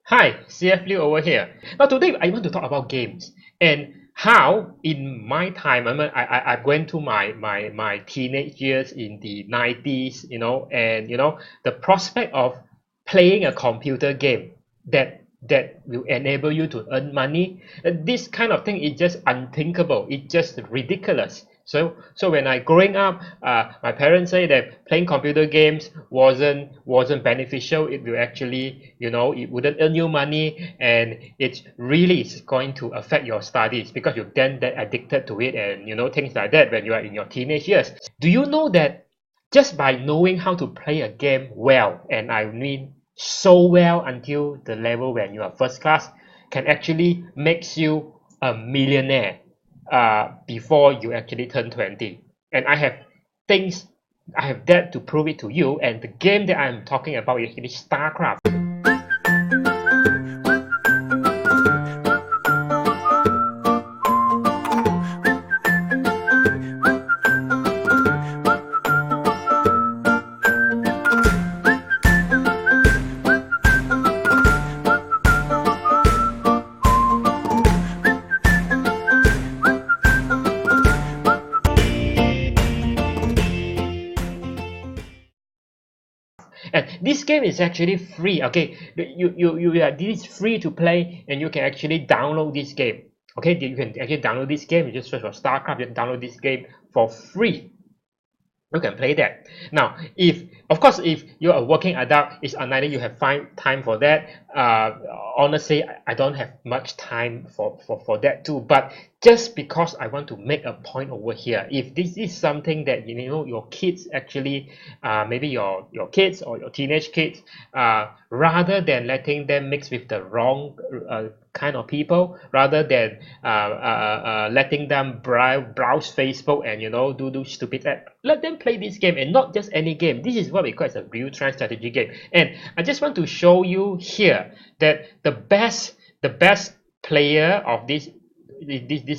Hi, CF Liu over here. Now today I want to talk about games and how in my time, I went to my teenage years in the 90s, and the prospect of playing a computer game that will enable you to earn money, this kind of thing is just unthinkable. It's just ridiculous. So when I growing up, my parents say that playing computer games wasn't beneficial. It will actually, it wouldn't earn you money, and it really is going to affect your studies because you then get addicted to it, and things like that when you are in your teenage years. Do you know that just by knowing how to play a game well, and I mean so well until the level when you are first class, can actually makes you a millionaire before you actually turn 20. And things, I have that to prove it to you. And the game that I'm talking about is actually Starcraft. And this game is actually free. Okay, this is free to play, and you can actually download this game. Okay, you can actually download this game. You just search for Starcraft. You can download this game for free. You can play that. Now, if of course, if you're a working adult, it's unlikely you have find time for that. Honestly, I don't have much time for that too. But just because I want to make a point over here, if this is something that your kids actually, maybe your kids or your teenage kids, rather than letting them mix with the wrong kind of people, rather than letting them browse Facebook and do stupid ads, let them play this game, and not just any game. This is what we call as a real-time strategy game. And I just want to show you here that the best player of this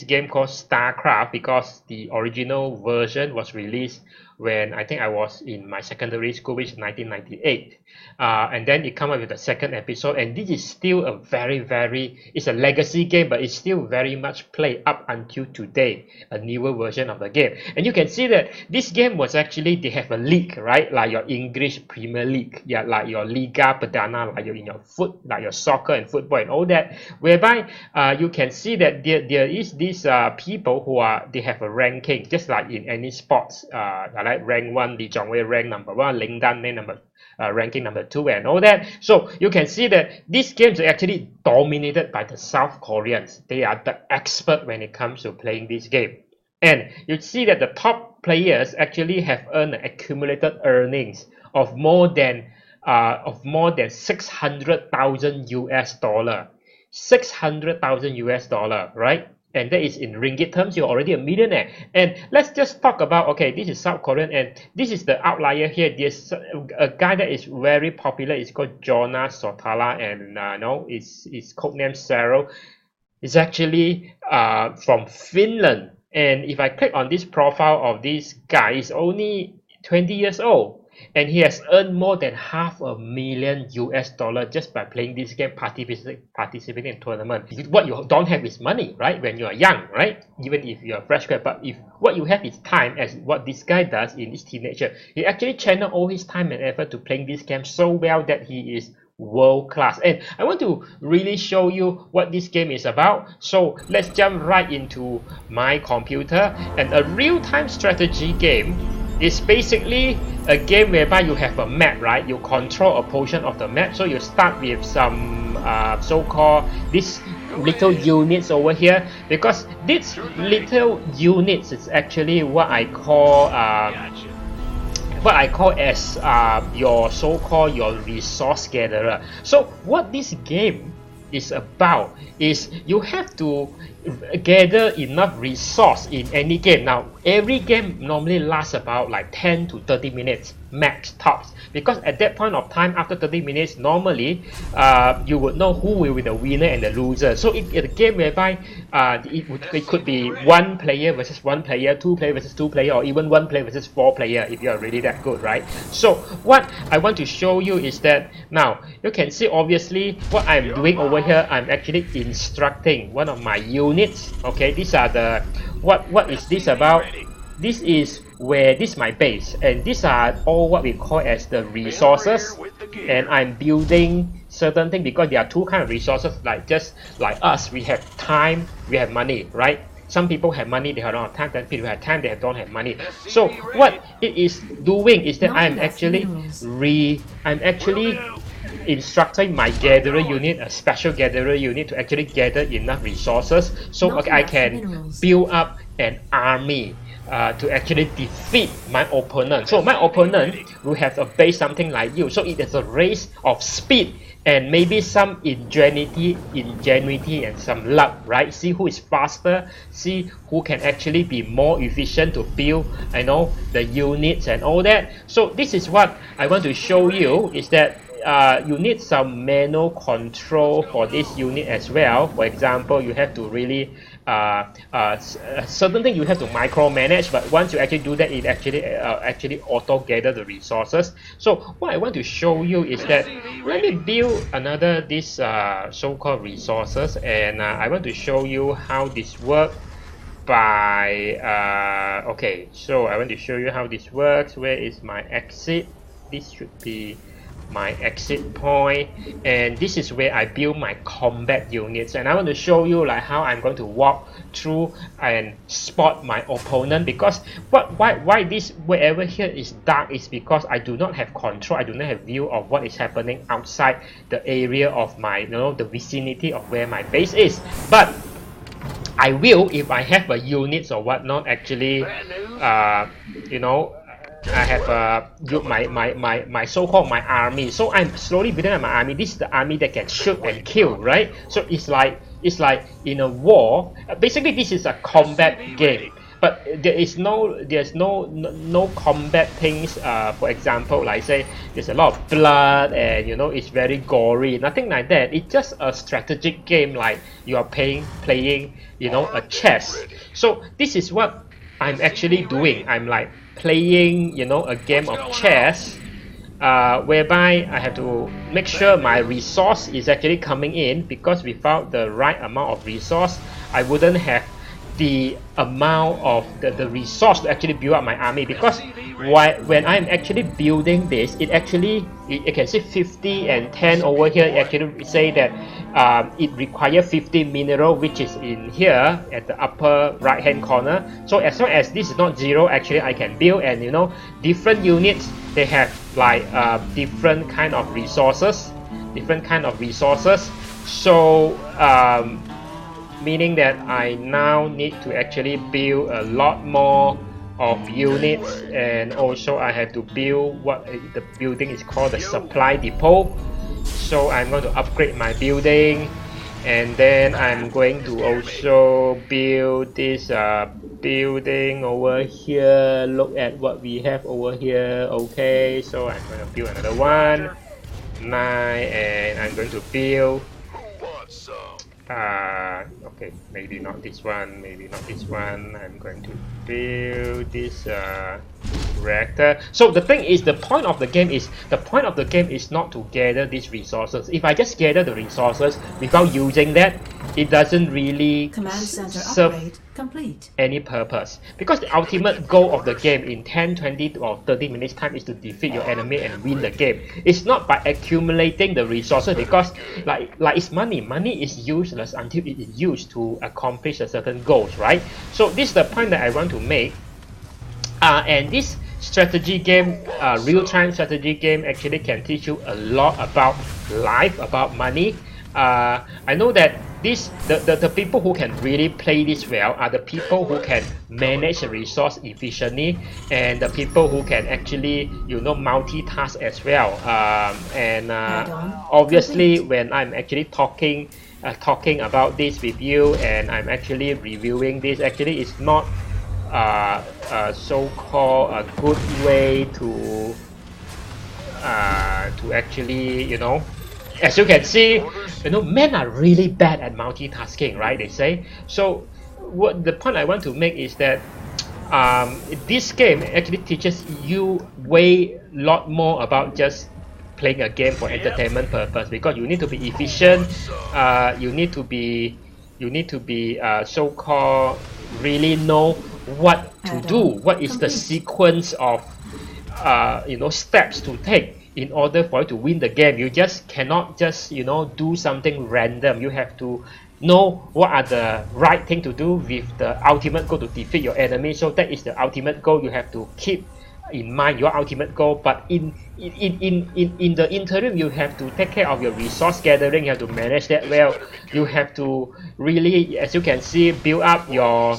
game called Starcraft, because the original version was released when I think I was in my secondary school, which is 1998. And then it came up with the second episode, and this is still a it's a legacy game, but it's still very much played up until today, a newer version of the game. And you can see that this game was actually, they have a league, right? Like your English Premier League, yeah, like your Liga Perdana, like like your soccer and football and all that, whereby you can see that there is these people they have a ranking, just like in any sports, like rank 1, Lee Jong-wei rank number 1, Ling Dan ranking number 2 and all that. So you can see that these games are actually dominated by the South Koreans. They are the expert when it comes to playing this game. And you see that the top players actually have earned accumulated earnings of more than 600,000 US dollar. 600,000 US dollar, right? And that is in ringgit terms. You're already a millionaire. And let's just talk about, okay, this is South Korean, and this is the outlier here. There's a guy that is very popular. It's called Jonas Sotala, and his codename Cero. It's actually from Finland. And if I click on this profile of this guy, he's only 20 years old. And he has earned more than $500,000 US just by playing this game, participating in tournament. What you don't have is money, right? When you are young, right? Even if you are fresh grad, but if what you have is time, as what this guy does in his teenager, he actually channel all his time and effort to playing this game so well that he is world class. And I want to really show you what this game is about. So let's jump right into my computer. And a real-time strategy game is basically a game whereby you have a map, right? You control a portion of the map. So you start with some so-called these little units over here, because these little units is actually what I call as your so-called your resource gatherer. So what this game is about is you have to gather enough resource in any game. Now every game normally lasts about like 10 to 30 minutes. max tops, because at that point of time, after 30 minutes, normally you would know who will be the winner and the loser. So it's a game whereby it could be one player versus one player, two player versus two player, or even one player versus four player if you are really that good, right? So what I want to show you is that now you can see obviously what I'm doing over here. I'm actually instructing one of my units. Okay, these are the what is this about? This is where this is my base, and these are all what we call as the resources, and I'm building certain things because there are two kind of resources, like just like us, we have time, we have money, right? Some people have money, they have not time, then people have time, they don't have money. So what it is doing is that I'm actually instructing my gatherer unit, a special gatherer unit, to actually gather enough resources so I can build up an army to actually defeat my opponent. So my opponent will have a base something like you. So it is a race of speed and maybe some ingenuity and some luck, right? See who is faster, see who can actually be more efficient to build, the units and all that. So this is what I want to show you, is that you need some manual control for this unit as well. For example, you have to really certain thing you have to micromanage, but once you actually do that, it actually auto gather the resources. So what I want to show you is that let me build another this so-called resources, and I want to show you how this works by okay, so I want to show you how this works. Where is my exit? This should be my exit point, and this is where I build my combat units, and I want to show you like how I'm going to walk through and spot my opponent. Because why this wherever here is dark is because I do not have control, I do not have view of what is happening outside the area of my the vicinity of where my base is. But I will, if I have a units or whatnot, actually I have my so-called my army. So I'm slowly building up my army. This is the army that can shoot and kill, right? So it's like in a war. Basically, this is a combat game. But there's no combat things. For example, like say there's a lot of blood and it's very gory. Nothing like that. It's just a strategic game, like you are playing a chess. So this is what I'm actually doing. I'm like playing a game of chess, whereby I have to make sure my resource is actually coming in, because without the right amount of resource, I wouldn't have the amount of the resource to actually build up my army. Because when I'm actually building this, it can say 50 and 10 over here. It actually say that it requires 50 mineral, which is in here at the upper right hand corner. So as long as this is not zero, actually I can build. And different units, they have like different kind of resources. So meaning that I now need to actually build a lot more of units, and also I have to build what the building is called, the supply depot. So I'm going to upgrade my building, and then I'm going to also build this building over here. Look at what we have over here. Okay, so I'm going to build another one, 9, and I'm going to build okay, maybe not this one, I'm going to build this reactor. So the thing is, the point of the game is not to gather these resources. If I just gather the resources without using that, it doesn't really serve any purpose. Because the ultimate goal of the game in 10, 20 or 30 minutes time is to defeat your enemy and win the game. It's not by accumulating the resources, because like it's money is useless until it is used to accomplish a certain goals, right? So this is the point that I want to make. And this strategy game, real-time strategy game, actually can teach you a lot about life, about money. I know that the people who can really play this well are the people who can manage the resource efficiently, and the people who can actually multitask as well. Obviously, when I'm actually talking about this with you, and I'm actually reviewing this, actually it's not so-called a good way to to actually, as you can see, men are really bad at multitasking, right? They say. So what the point I want to make is that this game actually teaches you way lot more about just playing a game for entertainment purpose, because you need to be efficient. You need to be so-called really know what to do, what is the sequence of steps to take in order for you to win the game. You just cannot just do something random. You have to know what are the right thing to do with the ultimate goal to defeat your enemy. So that is the ultimate goal. You have to keep in mind your ultimate goal, but in the interim, you have to take care of your resource gathering. You have to manage that well. You have to really, as you can see, build up your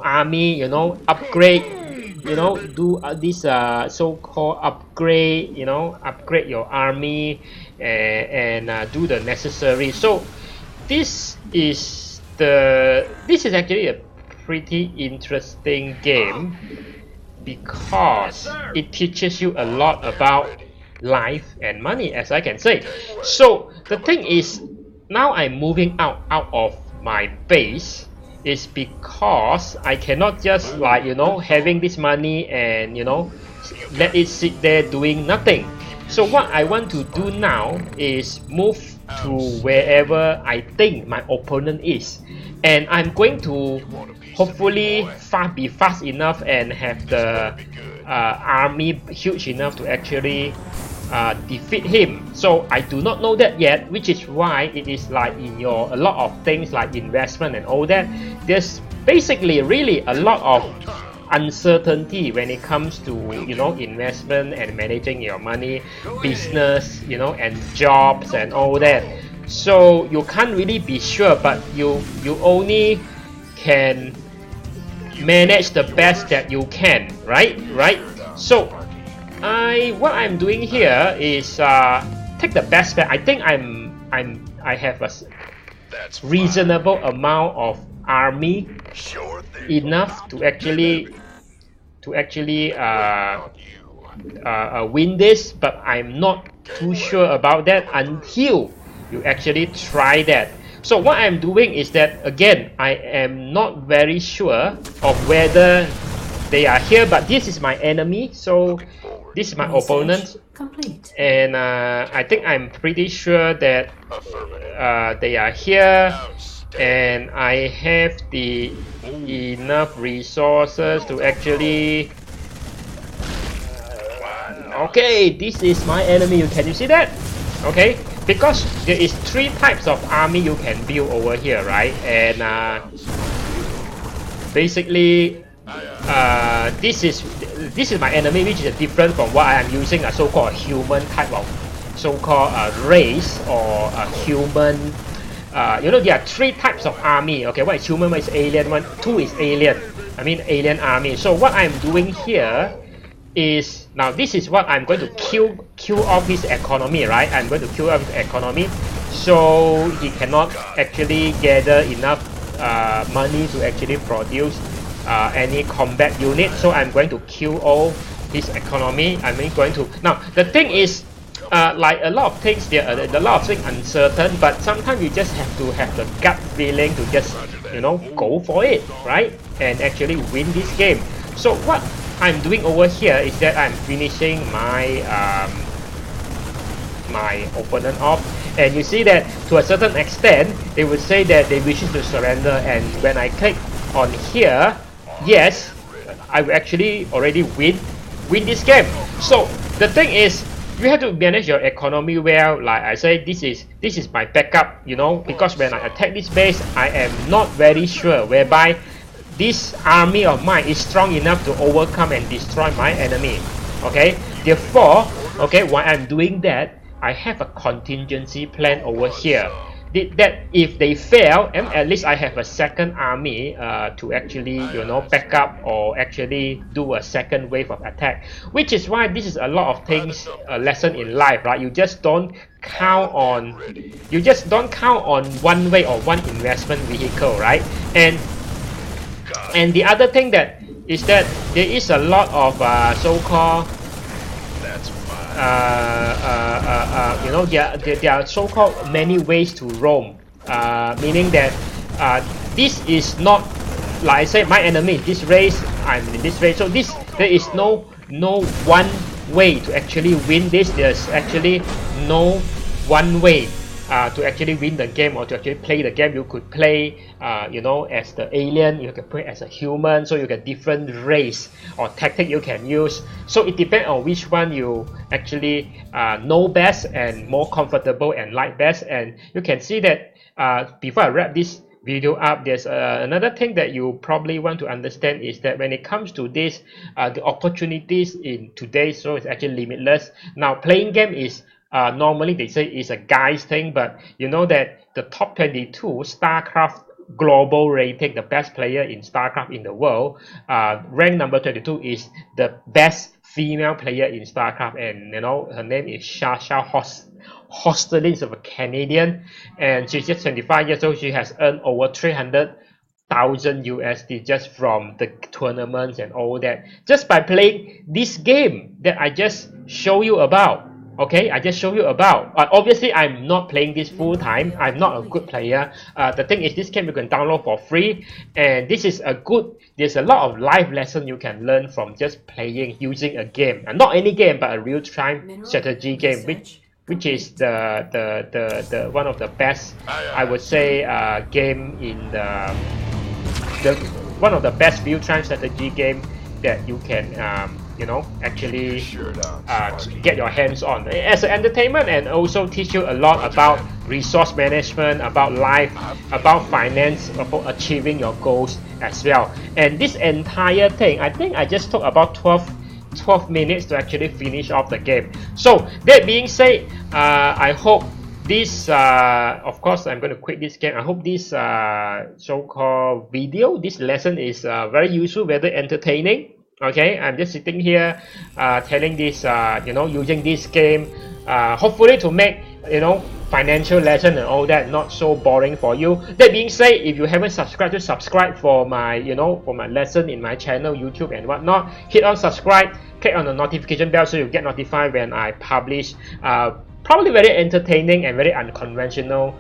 army, upgrade, do this so-called upgrade, upgrade your army, and do the necessary. So this is actually a pretty interesting game, because it teaches you a lot about life and money, as I can say. So the thing is, now I'm moving out of my base, is because I cannot just having this money and let it sit there doing nothing. So what I want to do now is move to wherever I think my opponent is, and I'm going to hopefully be fast enough and have the army huge enough to actually defeat him. So I do not know that yet, which is why it is like in a lot of things like investment and all that, there's basically really a lot of uncertainty when it comes to investment and managing your money, business, and jobs and all that. So you can't really be sure, but you only can manage the best that you can, right? So what I'm doing here is take the best bet. I think I have a reasonable amount of army, enough to actually win this, but I'm not too sure about that until you actually try that. So what I'm doing is that, again, I am not very sure of whether they are here, but this is my enemy, so this is my opponent, and I think I'm pretty sure that they are here, and I have the enough resources to actually okay, this is my enemy. Can you see that? Okay, because there is 3 types of army you can build over here, right? And basically this is my enemy, which is different from what I am using, a so-called human type of so-called race, or a human. There are 3 types of army. Okay, one is human, one is alien, 2 is alien. I mean alien army. So what I'm doing here is, now this is what I'm going to kill off his economy, right? I'm going to kill off his economy, so he cannot actually gather enough money to actually produce any combat unit. So I'm going to kill all his economy. I'm going to, now the thing is, like a lot of things, there are a lot of things uncertain, but sometimes you just have to have the gut feeling to just go for it, right? And actually win this game. So what I'm doing over here is that I'm finishing my my opponent off, and you see that to a certain extent they would say that they wish to surrender, and when I click on here, yes, I will actually already win this game. So the thing is, you have to manage your economy well. Like I say, this is my backup, because when I attack this base, I am not very sure whereby this army of mine is strong enough to overcome and destroy my enemy. Okay, therefore, okay, while I'm doing that, I have a contingency plan over here. That if they fail, and at least I have a second army to actually back up, or actually do a second wave of attack. Which is why this is a lot of things, a lesson in life, right? You just don't count on one way or one investment vehicle, right? And the other thing that is that there is a lot of so-called you know, there are so-called many ways to roam, meaning that this is not, like I say, my enemy is this race, I'm in this race. So there is no one way to actually win this. There's actually no one way to actually win the game or to actually play the game. You could play, you know, as the alien. You can play as a human. So you get different race or tactic you can use. So it depends on which one you actually know best and more comfortable and like best. And you can see that before I wrap this video up, there's another thing that you probably want to understand is that when it comes to this, the opportunities in today's world is actually limitless. Now, playing game is normally they say is a guy's thing, but you know that the top 22 Starcraft global rating, the best player in Starcraft in the world, rank number 22 is the best female player in Starcraft, and you know her name is Shasha Hostelin, is a Canadian, and she's just 25 years old. She has earned over 300,000 USD just from the tournaments and all that, just by playing this game that I just show you about. Okay, I just show you about. Obviously, I'm not playing this full time. I'm not a good player. The thing is, this game you can download for free, and this is a good. There's a lot of life lesson you can learn from just playing using a game, and not any game, but a real-time strategy game, which is the one of the best, I would say, game in the one of the best real-time strategy game that you can you know, actually get your hands on as an entertainment, and also teach you a lot about resource management, about life, about finance, about achieving your goals as well. And this entire thing, I think I just took about 12 minutes to actually finish off the game. So that being said, I hope this, of course I'm going to quit this game. I hope this so-called video, this lesson is very useful, very entertaining. Okay, I'm just sitting here telling this, you know, using this game, hopefully to make, you know, financial lesson and all that not so boring for you. That being said, if you haven't subscribed, to subscribe for my, you know, for my lesson in my channel, YouTube and whatnot. Hit on subscribe, click on the notification bell so you get notified when I publish probably very entertaining and very unconventional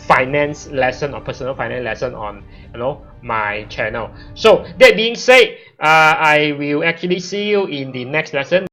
finance lesson or personal finance lesson on, you know, my channel. So that being said, I will actually see you in the next lesson.